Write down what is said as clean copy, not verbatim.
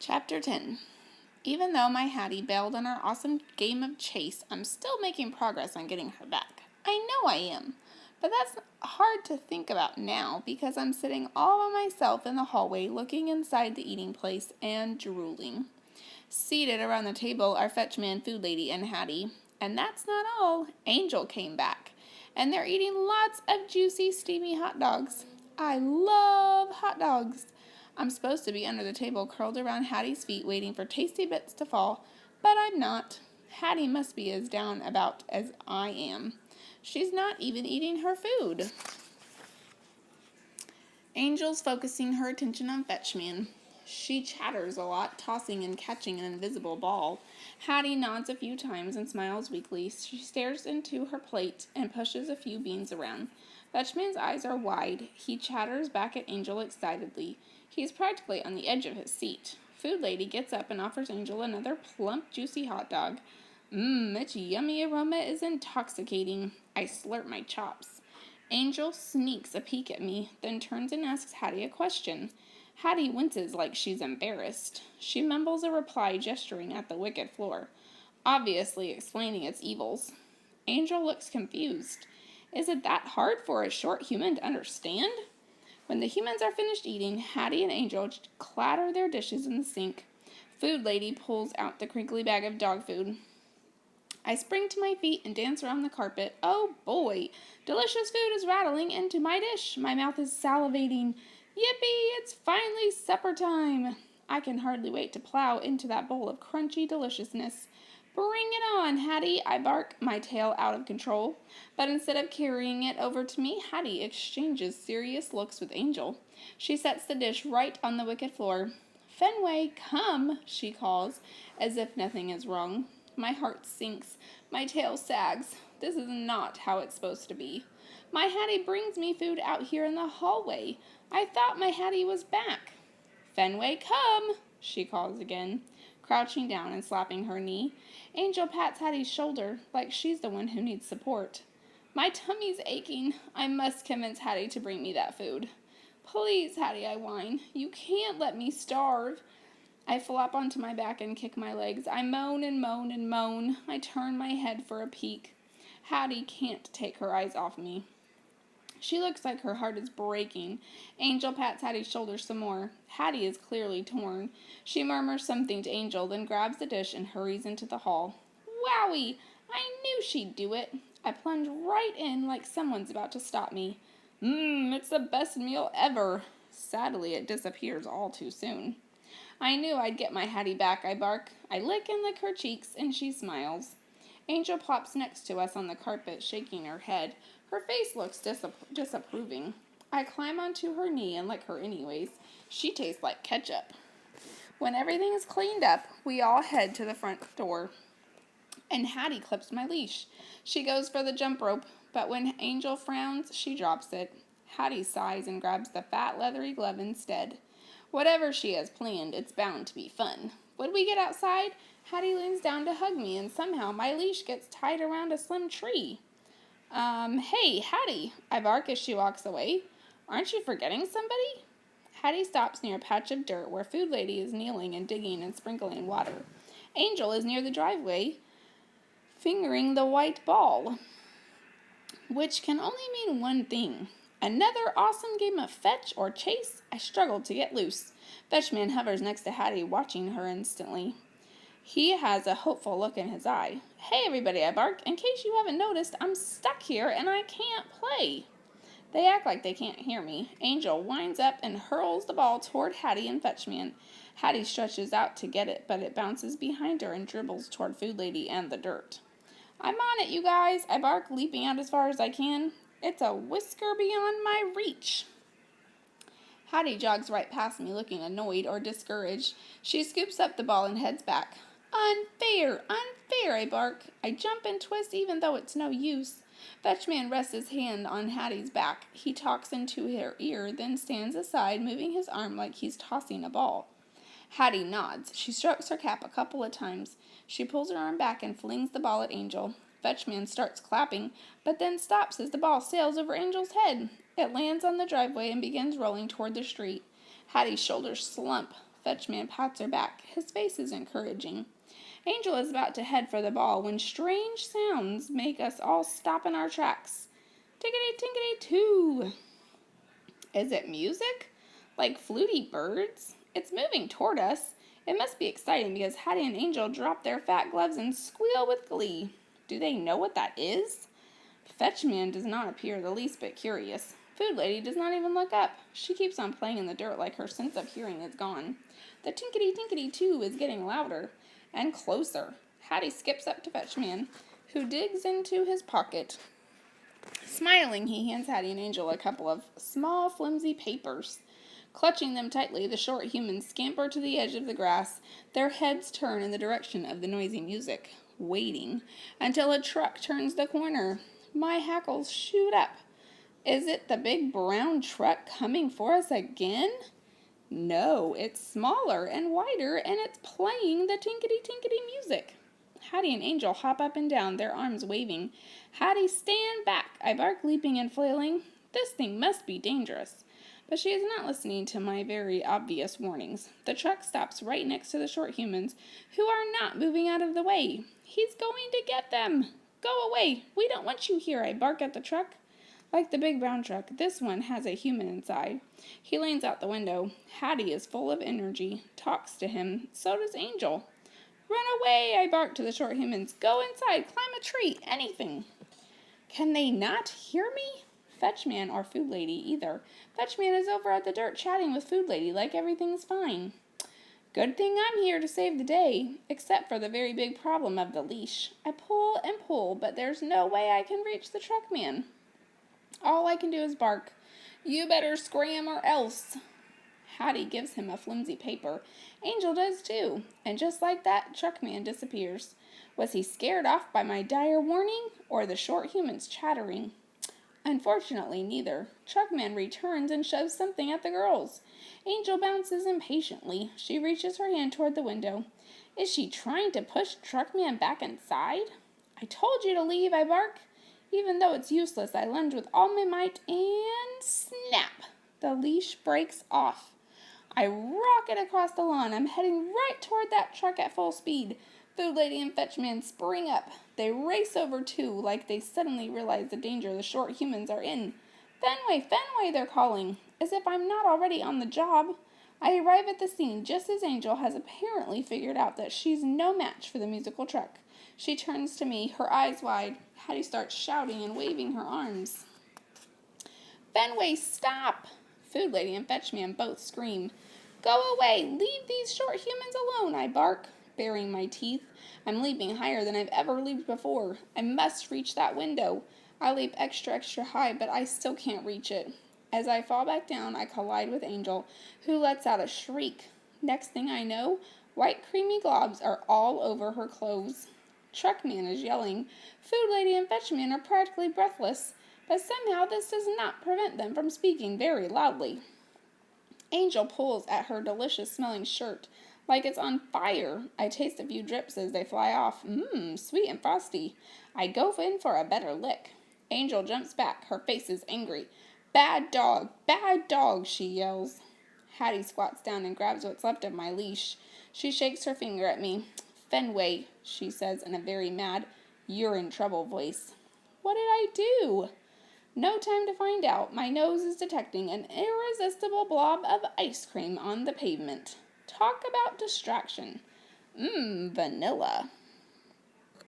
Chapter 10. Even though my Hattie bailed on our awesome game of chase, I'm still making progress on getting her back. I know I am, but that's hard to think about now because I'm sitting all by myself in the hallway looking inside the eating place and drooling. Seated around the table are Fetchman, Food Lady, and Hattie. And that's not all. Angel came back, and they're eating lots of juicy, steamy hot dogs. I love hot dogs. I'm supposed to be under the table curled around Hattie's feet waiting for tasty bits to fall, but I'm not. Hattie must be as down about as I am. She's not even eating her food. Angel's focusing her attention on Fetchman. She chatters a lot, tossing and catching an invisible ball. Hattie nods a few times and smiles weakly. She stares into her plate and pushes a few beans around. Fetchman's eyes are wide. He chatters back at Angel excitedly. He's practically on the edge of his seat. Food Lady gets up and offers Angel another plump, juicy hot dog. Its yummy aroma is intoxicating. I slurp my chops. Angel sneaks a peek at me, then turns and asks Hattie a question. Hattie winces like she's embarrassed. She mumbles a reply, gesturing at the wicket floor, obviously explaining its evils. Angel looks confused. Is it that hard for a short human to understand? When the humans are finished eating, Hattie and Angel clatter their dishes in the sink. Food Lady pulls out the crinkly bag of dog food. I spring to my feet and dance around the carpet. Oh boy, delicious food is rattling into my dish. My mouth is salivating. Yippee, it's finally supper time. I can hardly wait to plow into that bowl of crunchy deliciousness. Bring it on, Hattie, I bark, my tail out of control. But instead of carrying it over to me, Hattie exchanges serious looks with Angel. She sets the dish right on the wicket floor. Fenway, come, she calls, as if nothing is wrong. My heart sinks. My tail sags. This is not how it's supposed to be. My Hattie brings me food out here in the hallway. I thought my Hattie was back. Fenway, come, she calls again, crouching down and slapping her knee. Angel pats Hattie's shoulder like she's the one who needs support. My tummy's aching. I must convince Hattie to bring me that food. Please, Hattie, I whine. You can't let me starve. I flop onto my back and kick my legs. I moan and moan and moan. I turn my head for a peek. Hattie can't take her eyes off me. She looks like her heart is breaking. Angel pats Hattie's shoulder some more. Hattie is clearly torn. She murmurs something to Angel, then grabs the dish and hurries into the hall. Wowie! I knew she'd do it. I plunge right in like someone's about to stop me. It's the best meal ever. Sadly, it disappears all too soon. I knew I'd get my Hattie back, I bark. I lick and lick her cheeks, and she smiles. Angel plops next to us on the carpet, shaking her head. Her face looks disapproving. I climb onto her knee and lick her anyways. She tastes like ketchup. When everything is cleaned up, we all head to the front door. And Hattie clips my leash. She goes for the jump rope, but when Angel frowns, she drops it. Hattie sighs and grabs the fat, leathery glove instead. Whatever she has planned, it's bound to be fun. When we get outside, Hattie leans down to hug me, and somehow my leash gets tied around a slim tree. Hey, Hattie, I bark as she walks away. Aren't you forgetting somebody? Hattie stops near a patch of dirt where Food Lady is kneeling and digging and sprinkling water. Angel is near the driveway, fingering the white ball, which can only mean one thing. Another awesome game of fetch or chase. I struggled to get loose. Fetchman hovers next to Hattie, watching her instantly. He has a hopeful look in his eye. Hey, everybody, I bark. In case you haven't noticed, I'm stuck here and I can't play. They act like they can't hear me. Angel winds up and hurls the ball toward Hattie and Fetchman. Hattie stretches out to get it, but it bounces behind her and dribbles toward Food Lady and the dirt. I'm on it, you guys, I bark, leaping out as far as I can. It's a whisker beyond my reach. Hattie jogs right past me, looking annoyed or discouraged. She scoops up the ball and heads back. Unfair, unfair, I bark. I jump and twist even though it's no use. Fetchman rests his hand on Hattie's back. He talks into her ear, then stands aside, moving his arm like he's tossing a ball. Hattie nods. She strokes her cap a couple of times. She pulls her arm back and flings the ball at Angel. Fetchman starts clapping, but then stops as the ball sails over Angel's head. It lands on the driveway and begins rolling toward the street. Hattie's shoulders slump. Fetchman pats her back. His face is encouraging. Angel is about to head for the ball when strange sounds make us all stop in our tracks. Tinkety-tinkety-too. Is it music? Like fluty birds? It's moving toward us. It must be exciting because Hattie and Angel drop their fat gloves and squeal with glee. Do they know what that is? Fetchman does not appear the least bit curious. Food Lady does not even look up. She keeps on playing in the dirt like her sense of hearing is gone. The tinkety-tinkety-too is getting louder and closer. Hattie skips up to Fetchman, who digs into his pocket. Smiling, he hands Hattie and Angel a couple of small, flimsy papers. Clutching them tightly, the short humans scamper to the edge of the grass. Their heads turn in the direction of the noisy music, waiting until a truck turns the corner. My hackles shoot up. Is it the big brown truck coming for us again? No, it's smaller and wider, and it's playing the tinkety-tinkety music. Hattie and Angel hop up and down, their arms waving. Hattie, stand back, I bark, leaping and flailing. This thing must be dangerous. But she is not listening to my very obvious warnings. The truck stops right next to the short humans, who are not moving out of the way. He's going to get them. Go away. We don't want you here, I bark at the truck. Like the big brown truck, this one has a human inside. He leans out the window. Hattie is full of energy, talks to him. So does Angel. Run away, I bark to the short humans. Go inside, climb a tree, anything. Can they not hear me? Fetchman or Food Lady either. Fetchman is over at the dirt chatting with Food Lady like everything's fine. Good thing I'm here to save the day, except for the very big problem of the leash. I pull and pull, but there's no way I can reach the truck man. All I can do is bark. You better scram or else. Hattie gives him a flimsy paper. Angel does too. And just like that, Truckman disappears. Was he scared off by my dire warning, or the short humans chattering? Unfortunately, neither. Truckman returns and shoves something at the girls. Angel bounces impatiently. She reaches her hand toward the window. Is she trying to push Truckman back inside? I told you to leave, I bark. Even though it's useless, I lunge with all my might and snap! The leash breaks off. I rocket across the lawn. I'm heading right toward that truck at full speed. Food Lady and Fetchman spring up. They race over too, like they suddenly realize the danger the short humans are in. Fenway, Fenway, they're calling, as if I'm not already on the job. I arrive at the scene just as Angel has apparently figured out that she's no match for the musical truck. She turns to me, her eyes wide. Hattie starts shouting and waving her arms. Fenway, stop! Food Lady and Fetchman both scream. Go away! Leave these short humans alone, I bark, baring my teeth. I'm leaping higher than I've ever leaped before. I must reach that window. I leap extra high, but I still can't reach it. As I fall back down, I collide with Angel, who lets out a shriek. Next thing I know, white creamy globs are all over her clothes. Truckman is yelling. Food Lady and Fetchman are practically breathless, but somehow this does not prevent them from speaking very loudly. Angel pulls at her delicious-smelling shirt like it's on fire. I taste a few drips as they fly off. Sweet and frosty. I go in for a better lick. Angel jumps back. Her face is angry. Bad dog, she yells. Hattie squats down and grabs what's left of my leash. She shakes her finger at me. Fenway, she says in a very mad, you're in trouble voice. What did I do? No time to find out. My nose is detecting an irresistible blob of ice cream on the pavement. Talk about distraction. Vanilla.